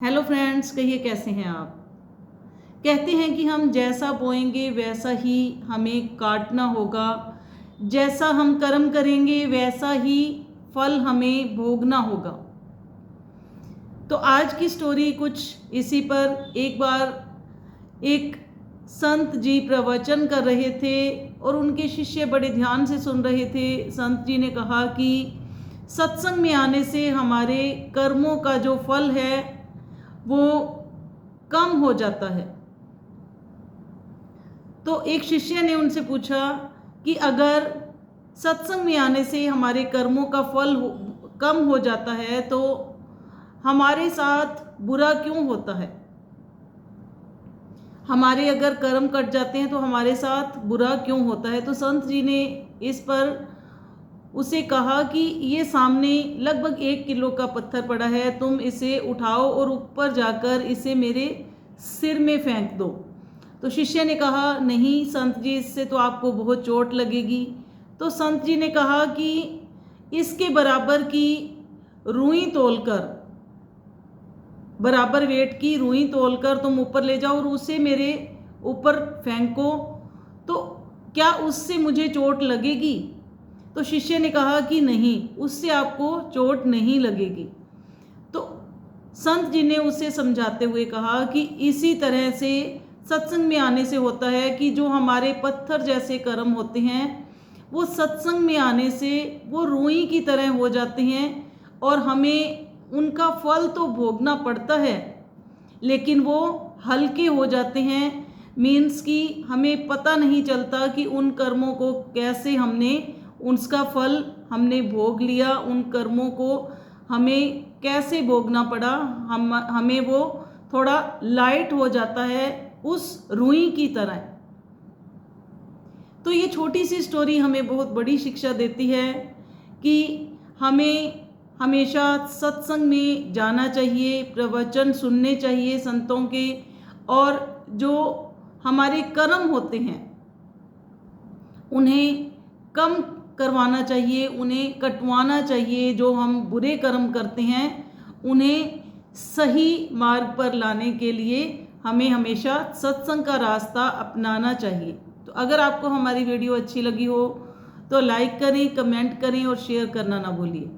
Hello friends, कहिए कैसे हैं आप। कहते हैं कि हम जैसा बोएंगे वैसा ही हमें काटना होगा, जैसा हम कर्म करेंगे वैसा ही फल हमें भोगना होगा। तो आज की स्टोरी कुछ इसी पर। एक बार एक संत जी प्रवचन कर रहे थे और उनके शिष्य बड़े ध्यान से सुन रहे थे। संत जी ने कहा कि सत्संग में आने से हमारे कर्मों का जो फल है वो कम हो जाता है। तो एक शिष्य ने उनसे पूछा कि अगर सत्संग में आने से हमारे कर्मों का फल कम हो जाता है तो हमारे साथ बुरा क्यों होता है। हमारे अगर कर्म कट जाते हैं तो हमारे साथ बुरा क्यों होता है। तो संत जी ने इस पर उसे कहा कि ये सामने लगभग 1 किलो का पत्थर पड़ा है, तुम इसे उठाओ और ऊपर जाकर इसे मेरे सिर में फेंक दो। तो शिष्य ने कहा, नहीं संत जी, इससे तो आपको बहुत चोट लगेगी। तो संत जी ने कहा कि इसके बराबर की रुई तोलकर, बराबर वेट की रुई तोलकर तुम ऊपर ले जाओ और उसे मेरे ऊपर फेंको, तो क्या उससे मुझे चोट लगेगी। तो शिष्य ने कहा कि नहीं, उससे आपको चोट नहीं लगेगी। तो संत जी ने उसे समझाते हुए कहा कि इसी तरह से सत्संग में आने से होता है कि जो हमारे पत्थर जैसे कर्म होते हैं वो सत्संग में आने से वो रुई की तरह हो जाते हैं और हमें उनका फल तो भोगना पड़ता है लेकिन वो हल्के हो जाते हैं। मीन्स कि हमें पता नहीं चलता कि उन कर्मों को कैसे हमने, उसका फल हमने भोग लिया, उन कर्मों को हमें कैसे भोगना पड़ा। हमें वो थोड़ा लाइट हो जाता है उस रुई की तरह। तो ये छोटी सी स्टोरी हमें बहुत बड़ी शिक्षा देती है कि हमें हमेशा सत्संग में जाना चाहिए, प्रवचन सुनने चाहिए संतों के, और जो हमारे कर्म होते हैं उन्हें कम करवाना चाहिए, उन्हें कटवाना चाहिए। जो हम बुरे कर्म करते हैं उन्हें सही मार्ग पर लाने के लिए हमें हमेशा सत्संग का रास्ता अपनाना चाहिए। तो अगर आपको हमारी वीडियो अच्छी लगी हो तो लाइक करें, कमेंट करें और शेयर करना ना भूलिए।